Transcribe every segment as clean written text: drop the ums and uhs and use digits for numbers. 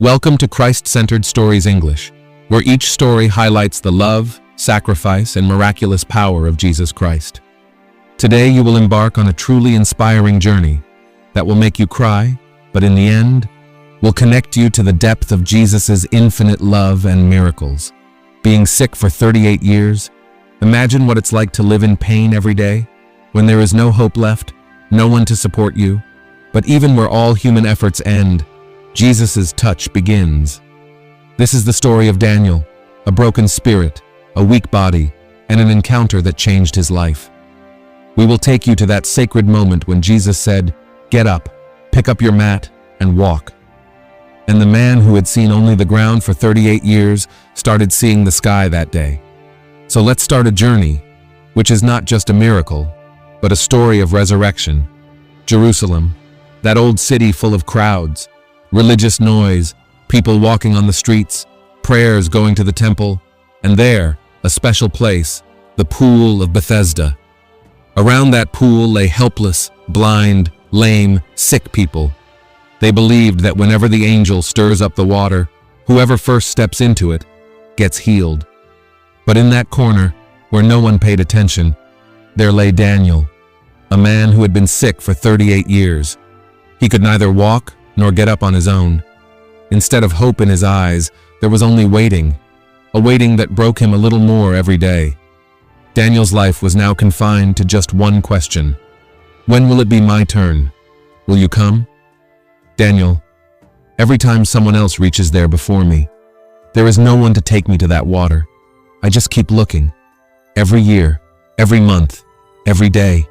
Welcome to Christ-Centered Stories English, where each story highlights the love, sacrifice, and miraculous power of Jesus Christ. Today you will embark on a truly inspiring journey that will make you cry, but in the end, will connect you to the depth of Jesus' infinite love and miracles. Being sick for 38 years, imagine what it's like to live in pain every day, when there is no hope left, no one to support you. But even where all human efforts end, Jesus' touch begins. This is the story of Daniel, a broken spirit, a weak body, and an encounter that changed his life. We will take you to that sacred moment when Jesus said, "Get up, pick up your mat, and walk." And the man who had seen only the ground for 38 years started seeing the sky that day. So let's start a journey, which is not just a miracle, but a story of resurrection. Jerusalem, that old city full of crowds, religious noise, people walking on the streets, prayers going to the temple, and there, a special place, the Pool of Bethesda. Around that pool lay helpless, blind, lame, sick people. They believed that whenever the angel stirs up the water, whoever first steps into it gets healed. But in that corner, where no one paid attention, there lay Daniel, a man who had been sick for 38 years. He could neither walk nor get up on his own. Instead of hope in his eyes, there was only waiting, a waiting that broke him a little more every day. Daniel's life was now confined to just one question. When will it be my turn? Will you come? Daniel, every time someone else reaches there before me, there is no one to take me to that water. I just keep looking. Every year, every month, every day,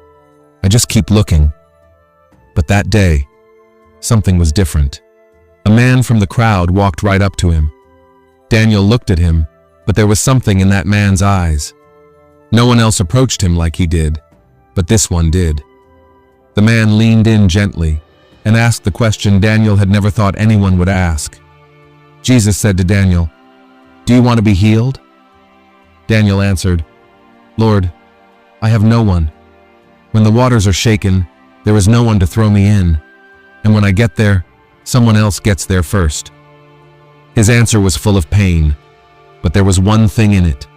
I just keep looking. But that day, something was different. A man from the crowd walked right up to him. Daniel looked at him, but there was something in that man's eyes. No one else approached him like he did, but this one did. The man leaned in gently and asked the question Daniel had never thought anyone would ask. Jesus said to Daniel, "Do you want to be healed?" Daniel answered, "Lord, I have no one. When the waters are shaken, there is no one to throw me in. And when I get there, someone else gets there first." His answer was full of pain, but there was one thing in it.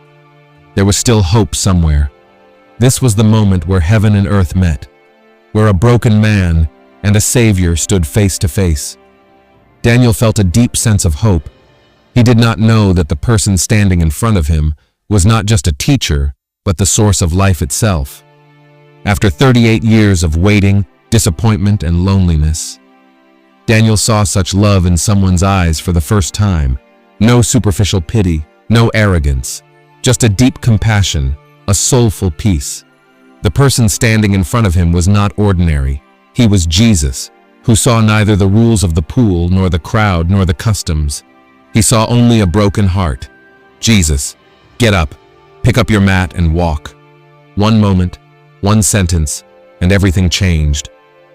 There was still hope somewhere. This was the moment where heaven and earth met, where a broken man and a savior stood face to face. Daniel felt a deep sense of hope. He did not know that the person standing in front of him was not just a teacher, but the source of life itself. After 38 years of waiting, disappointment, and loneliness, Daniel saw such love in someone's eyes for the first time. No superficial pity, no arrogance, just a deep compassion, a soulful peace. The person standing in front of him was not ordinary. He was Jesus, who saw neither the rules of the pool, nor the crowd, nor the customs. He saw only a broken heart. Jesus, get up, pick up your mat, and walk. One moment, one sentence, and everything changed.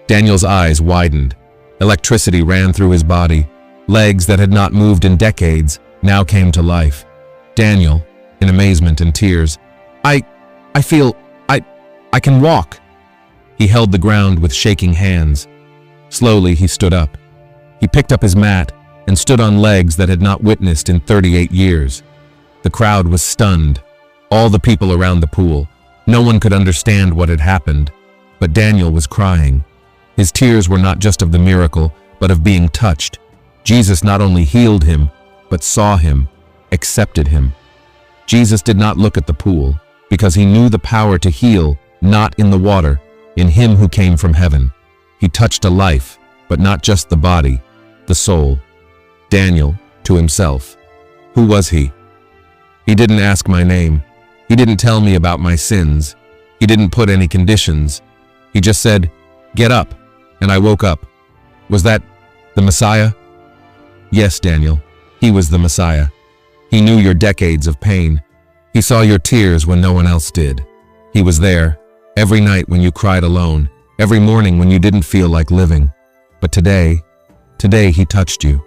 Daniel's eyes widened. Electricity ran through his body. Legs that had not moved in decades now came to life. Daniel, in amazement and tears, I can walk." He held the ground with shaking hands. Slowly, he stood up. He picked up his mat and stood on legs that had not witnessed in 38 years. The crowd was stunned. All the people around the pool. No one could understand what had happened, but Daniel was crying. His tears were not just of the miracle, but of being touched. Jesus not only healed him, but saw him, accepted him. Jesus did not look at the pool, because he knew the power to heal, not in the water, in him who came from heaven. He touched a life, but not just the body, the soul. Daniel, to himself. Who was he? He didn't ask my name. He didn't tell me about my sins. He didn't put any conditions. He just said, "Get up," and I woke up. Was that the Messiah? Yes, Daniel, he was the Messiah. He knew your decades of pain. He saw your tears when no one else did. He was there, every night when you cried alone, every morning when you didn't feel like living. But today he touched you.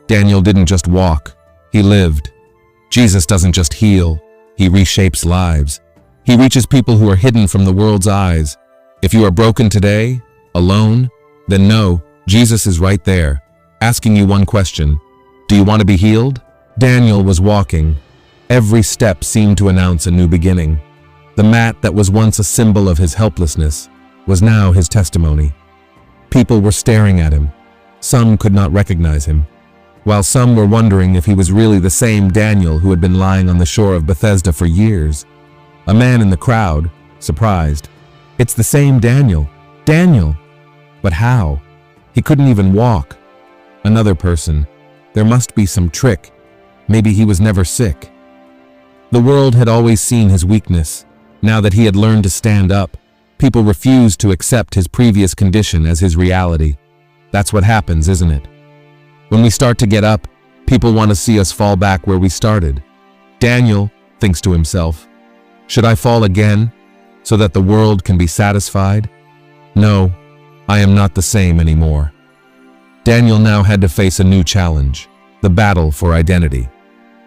Daniel didn't just walk, he lived. Jesus doesn't just heal, he reshapes lives. He reaches people who are hidden from the world's eyes. If you are broken today, alone, then know Jesus is right there, asking you one question: Do you want to be healed? Daniel was walking. Every step seemed to announce a new beginning. The mat that was once a symbol of his helplessness was now his testimony. People were staring at him. Some could not recognize him, while some were wondering if he was really the same Daniel who had been lying on the shore of Bethesda for years. A man in the crowd, surprised. It's the same Daniel. Daniel! But how? He couldn't even walk. Another person. There must be some trick. Maybe he was never sick. The world had always seen his weakness. Now that he had learned to stand up, people refused to accept his previous condition as his reality. That's what happens, isn't it? When we start to get up, people want to see us fall back where we started. Daniel thinks to himself, should I fall again so that the world can be satisfied? No, I am not the same anymore. Daniel now had to face a new challenge, the battle for identity.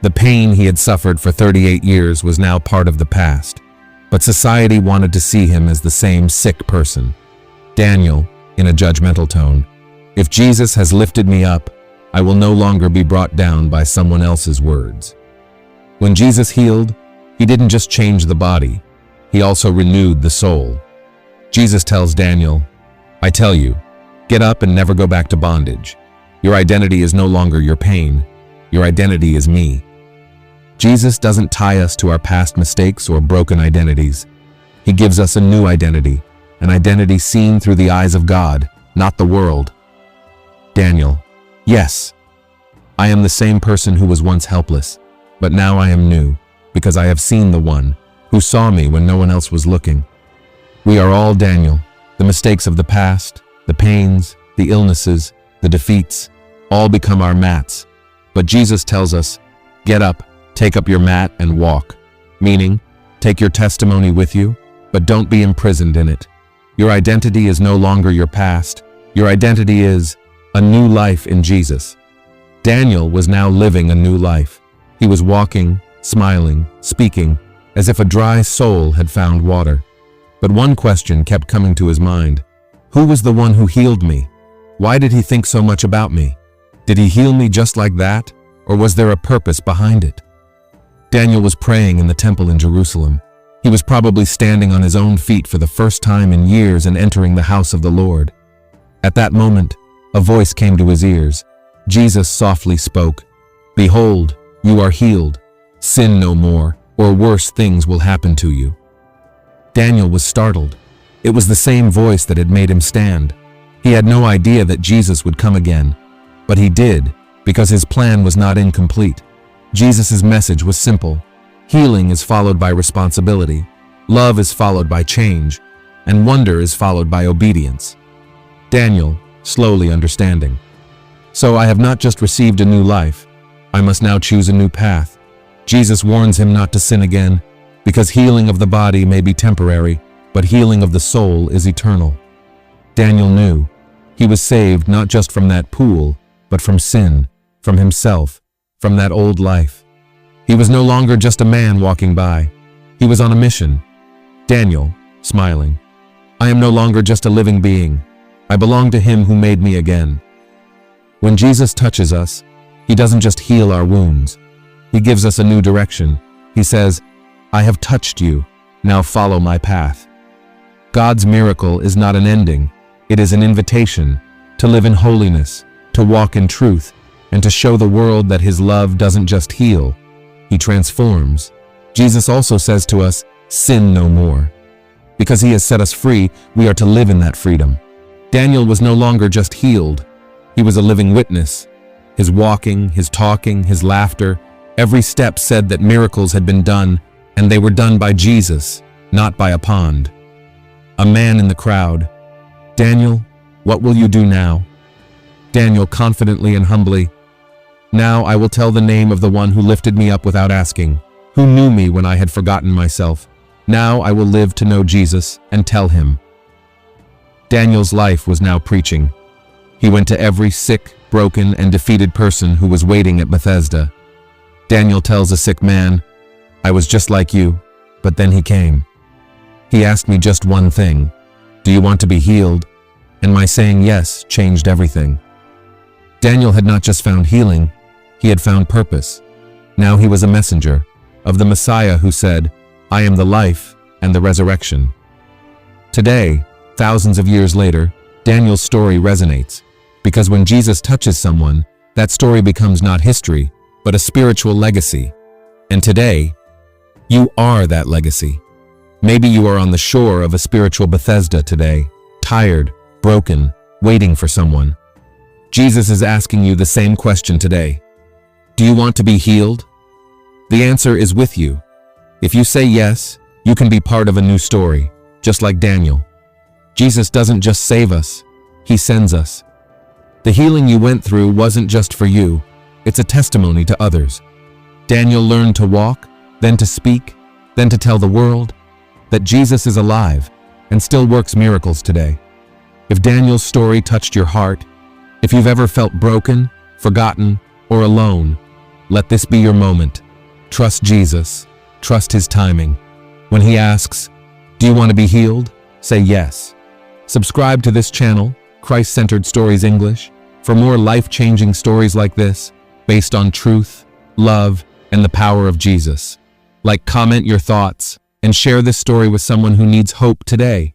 The pain he had suffered for 38 years was now part of the past, but society wanted to see him as the same sick person. Daniel, in a judgmental tone, if Jesus has lifted me up, I will no longer be brought down by someone else's words. When Jesus healed, he didn't just change the body, he also renewed the soul. Jesus tells Daniel, I tell you, get up and never go back to bondage. Your identity is no longer your pain. Your identity is me. Jesus doesn't tie us to our past mistakes or broken identities. He gives us a new identity, an identity seen through the eyes of God, not the world. Daniel, yes, I am the same person who was once helpless, but now I am new, because I have seen the one who saw me when no one else was looking. We are all Daniel. The mistakes of the past, the pains, the illnesses, the defeats, all become our mats. But Jesus tells us, get up, take up your mat and walk. Meaning, take your testimony with you, but don't be imprisoned in it. Your identity is no longer your past. Your identity is a new life in Jesus. Daniel was now living a new life. He was walking, smiling, speaking, as if a dry soul had found water. But one question kept coming to his mind. Who was the one who healed me? Why did he think so much about me? Did he heal me just like that, or was there a purpose behind it? Daniel was praying in the temple in Jerusalem. He was probably standing on his own feet for the first time in years and entering the house of the Lord. At that moment, a voice came to his ears. Jesus softly spoke, Behold, you are healed. Sin no more, or worse things will happen to you. Daniel was startled. It was the same voice that had made him stand. He had no idea that Jesus would come again, but he did, because his plan was not incomplete. Jesus' message was simple. Healing is followed by responsibility, love is followed by change, and wonder is followed by obedience. Daniel, slowly understanding. So I have not just received a new life, I must now choose a new path. Jesus warns him not to sin again, because healing of the body may be temporary, but healing of the soul is eternal. Daniel knew he was saved not just from that pool, but from sin, from himself, from that old life. He was no longer just a man walking by. He was on a mission. Daniel, smiling, I am no longer just a living being. I belong to him who made me again. When Jesus touches us, he doesn't just heal our wounds. He gives us a new direction. He says, I have touched you. Now follow my path. God's miracle is not an ending. It is an invitation to live in holiness, to walk in truth, and to show the world that his love doesn't just heal. He transforms. Jesus also says to us, sin no more. Because he has set us free, we are to live in that freedom. Daniel was no longer just healed. He was a living witness. His walking, his talking, his laughter, every step said that miracles had been done, and they were done by Jesus, not by a pond. A man in the crowd. Daniel, what will you do now? Daniel confidently and humbly, Now I will tell the name of the one who lifted me up without asking, who knew me when I had forgotten myself. Now I will live to know Jesus and tell him. Daniel's life was now preaching. He went to every sick, broken, and defeated person who was waiting at Bethesda. Daniel tells a sick man, I was just like you, but then he came. He asked me just one thing, do you want to be healed? And my saying yes changed everything. Daniel had not just found healing, He had found purpose. Now he was a messenger of the Messiah who said, "I am the life and the resurrection." Today, thousands of years later, Daniel's story resonates, because when Jesus touches someone, that story becomes not history, but a spiritual legacy. And today, you are that legacy. Maybe you are on the shore of a spiritual Bethesda today, tired, broken, waiting for someone. Jesus is asking you the same question today. Do you want to be healed? The answer is with you. If you say yes, you can be part of a new story, just like Daniel. Jesus doesn't just save us, He sends us. The healing you went through wasn't just for you, it's a testimony to others. Daniel learned to walk, then to speak, then to tell the world that Jesus is alive and still works miracles today. If Daniel's story touched your heart, if you've ever felt broken, forgotten, or alone, let this be your moment. Trust Jesus. Trust His timing. When He asks, "Do you want to be healed?" say yes. Subscribe to this channel, Christ-Centered Stories English, for more life-changing stories like this, based on truth, love, and the power of Jesus. Like, comment your thoughts, and share this story with someone who needs hope today.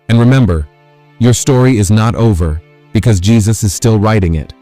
And remember, your story is not over, because Jesus is still writing it.